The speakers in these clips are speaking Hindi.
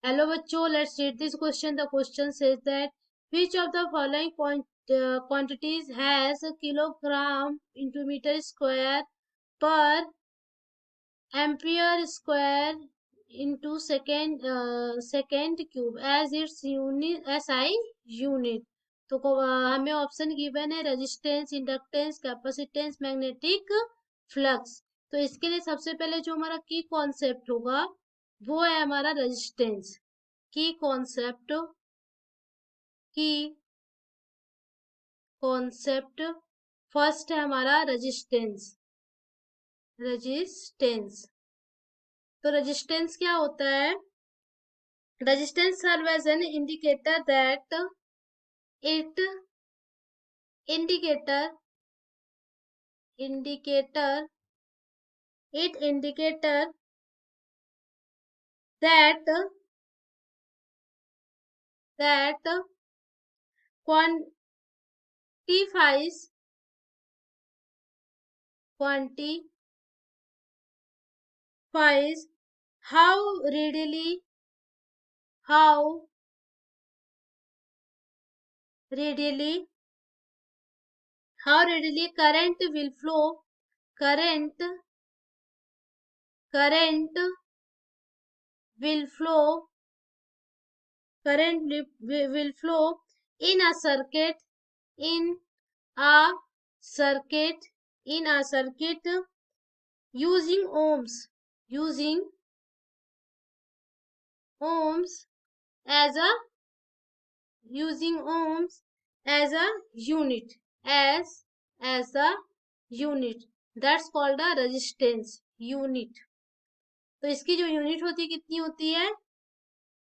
Hello bachcho, let's read this question. The question says that which of the following quantities has a kilogram into meter square per ampere square into second cube as its unit SI unit. तो हमें ऑप्शन गिवन है resistance, inductance, capacitance, magnetic flux. तो इसके लिए सबसे पहले जो हमारा की कॉन्सेप्ट होगा वो है हमारा रेजिस्टेंस। की कॉन्सेप्ट की कॉन्सेप्ट फर्स्ट है हमारा रेजिस्टेंस। रेजिस्टेंस तो रेजिस्टेंस क्या होता है? Resistance serve as an indicator that it indicator indicator it indicator that quantifies how readily how readily current will flow current will flow current will flow in a circuit in a circuit using ohms as a unit as a unit that's called a resistance unit। तो इसकी जो यूनिट होती है कितनी होती है?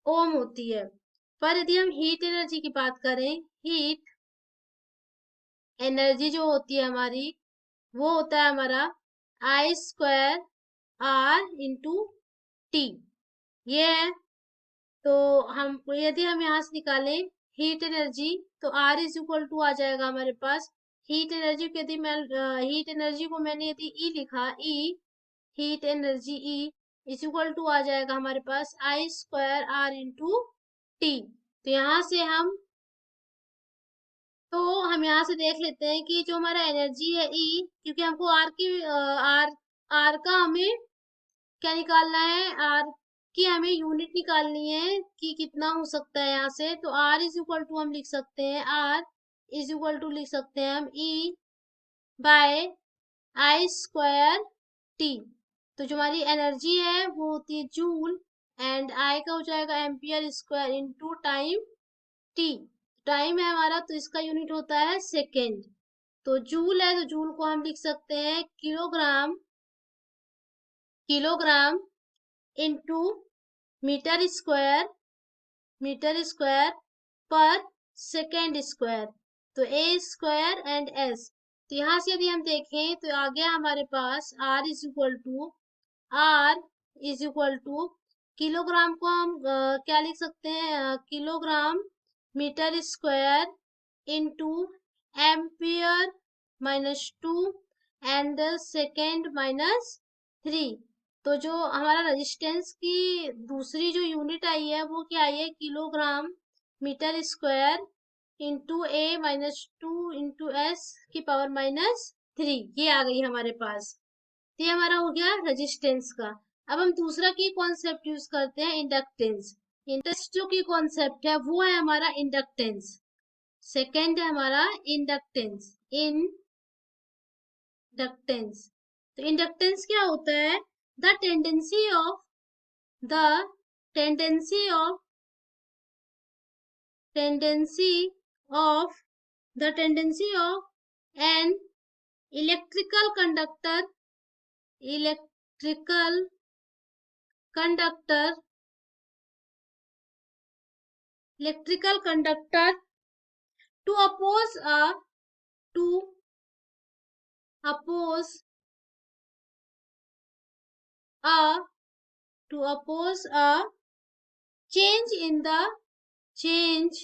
ओम होती है। पर यदि हम हीट एनर्जी की बात करें, हीट एनर्जी जो होती है हमारी वो होता है हमारा आई स्क्वायर आर इंटू टी। ये है। तो हम यदि हम यहाँ से निकालें हीट एनर्जी तो आर इज इक्वल टू आ जाएगा हमारे पास हीट एनर्जी को। यदि मैं हीट एनर्जी को मैंने यदि ई लिखा, E heat energy E is equal to आ जाएगा हमारे पास I square R into T. तो यहाँ से हम यहाँ से देख लेते हैं कि जो हमारा एनर्जी है ई, क्योंकि हमको आर का हमें क्या निकालना है, आर की हमें यूनिट निकालनी है कि कितना हो सकता है यहाँ से। तो आर इज इक्वल टू हम लिख सकते हैं, आर इज इक्वल टू लिख सकते हैं हम ई बाय आई स्क्वायर टी। तो जो हमारी एनर्जी है वो होती है जूल एंड आई का हो जाएगा ampere square into time T. Time है हमारा तो इसका यूनिट होता है सेकेंड। तो जूल है तो जूल को हम लिख सकते हैं किलोग्राम इनटू मीटर स्क्वायर पर सेकेंड स्क्वायर। तो ए स्क्वायर एंड एस। तो यहाँ से यदि हम देखें तो आ गया हमारे पास R is equal to kilogram को हम क्या लिख सकते हैं, kilogram metre square into ampere -2 and second -3। तो जो हमारा रेजिस्टेंस की दूसरी जो यूनिट आई है वो क्या आई है, kilogram metre square into A-2 into s की पावर -3। ये आ गई हमारे पास। ये हमारा हो गया रेजिस्टेंस का। अब हम दूसरा की कॉन्सेप्ट यूज करते हैं, इंडक्टेंस। इंडक्टेंस जो की कॉन्सेप्ट है वो है हमारा इंडक्टेंस। सेकेंड है हमारा इंडक्टेंस। इंडक्टेंस तो इंडक्टेंस क्या होता है? The tendency of the tendency of tendency of the tendency of an electrical conductor electrical conductor electrical conductor to oppose to oppose a to oppose a change in the change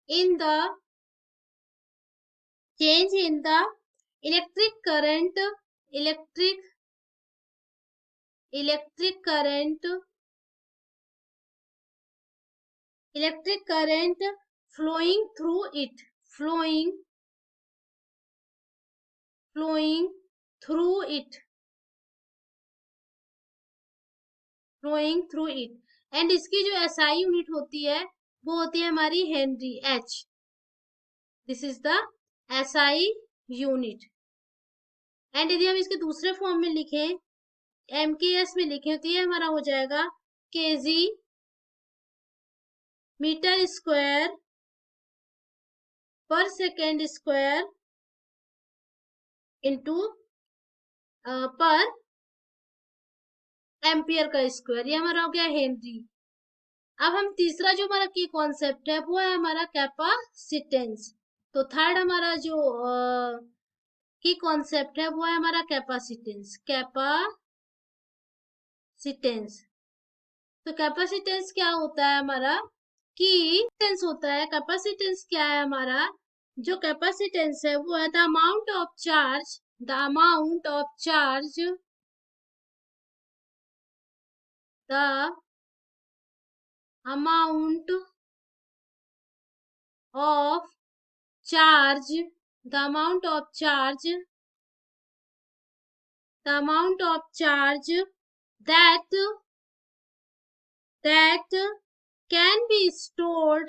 in the electric current electric current flowing through it, flowing through it, flowing through it. And इसकी जो एसआई यूनिट होती है वो होती है हमारी Henry H. This is the SI unit. And यदि हम इसके दूसरे फॉर्म में लिखें, एमकेएस में लिखें, तो ये हमारा हो जाएगा केजी मीटर स्क्वायर पर सेकेंड स्क्वायर इंटू पर एम्पियर का स्क्वायर. ये हमारा हो गया हेनरी. अब हम तीसरा जो हमारा की कॉन्सेप्ट है वो है हमारा कैपेसिटेंस. तो थर्ड हमारा जो की कॉन्सेप्ट है वो है हमारा कैपेसिटेंस. तो कैपेसिटेंस क्या होता है हमारा, की होता है. कैपेसिटेंस क्या है हमारा, जो कैपेसिटेंस है वो है the amount of charge, the amount of charge, the amount of charge, the amount of charge, the amount of charge that can be stored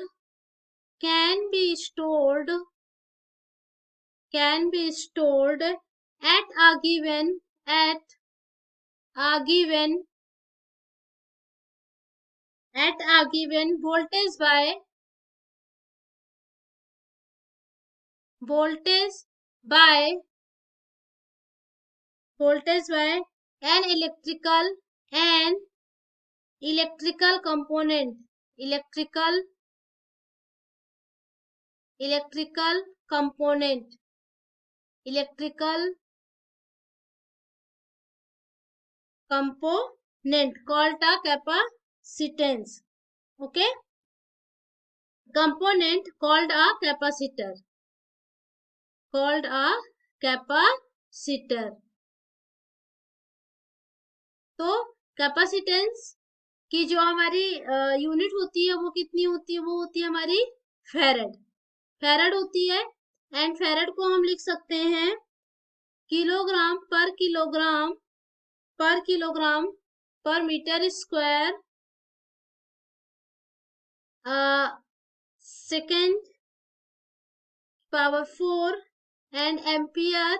at a given voltage by an electrical component, called a capacitance. Okay, component called a capacitor, तो कैपेसिटेंस की जो हमारी यूनिट होती है वो कितनी होती है, वो होती है हमारी फेरेड होती है. एंड फेरेड को हम लिख सकते हैं किलोग्राम पर metre square second power 4 and ampere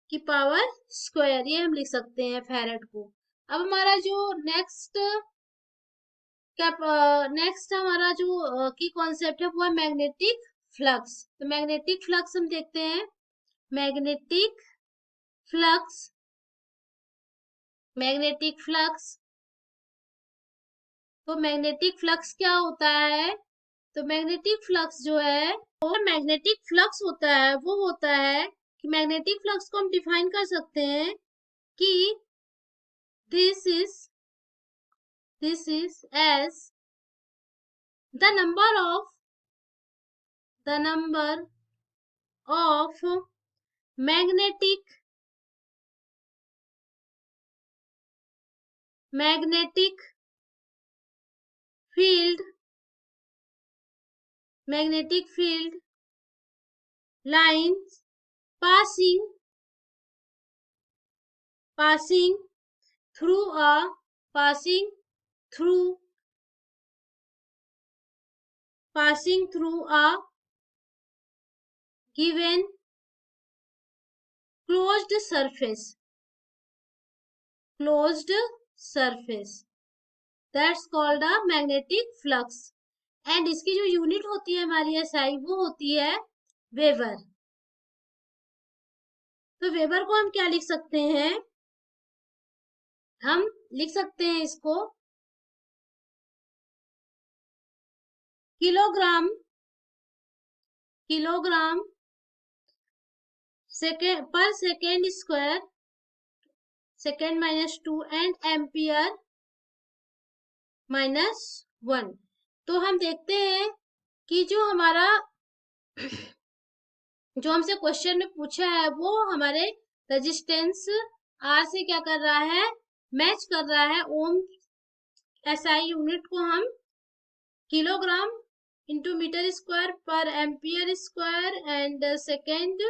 की पावर स्क्वायर. ये हम लिख सकते हैं फेरेड को. अब हमारा जो नेक्स्ट हमारा जो की कॉन्सेप्ट है वो है मैग्नेटिक फ्लक्स. तो मैग्नेटिक फ्लक्स हम देखते हैं. मैग्नेटिक फ्लक्स तो मैग्नेटिक फ्लक्स क्या होता है, तो मैग्नेटिक फ्लक्स जो है मैग्नेटिक फ्लक्स होता है वो होता है कि मैग्नेटिक फ्लक्स को हम डिफाइन कर सकते हैं कि this is as the number of magnetic field lines passing through a given closed surface. That's called a magnetic flux. And इसकी जो यूनिट होती है हमारी एसआई वो होती है वेबर. तो वेबर को हम क्या लिख सकते हैं, हम लिख सकते हैं इसको किलोग्राम पर second square, second -2 and ampere -1. तो हम देखते हैं कि जो हमारा जो हमसे क्वेश्चन में पूछा है वो हमारे रेजिस्टेंस आर से क्या कर रहा है, मैच कर रहा है ओम एसआई यूनिट को हम किलोग्राम इंटू मीटर स्क्वायर पर ampere square and second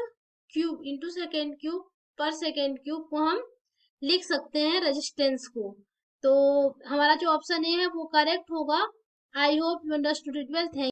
cube into second cube पर सेकेंड क्यूब को हम लिख सकते हैं रेजिस्टेंस को। तो हमारा जो ऑप्शन ए है वो करेक्ट होगा। I hope you understood it well. Thank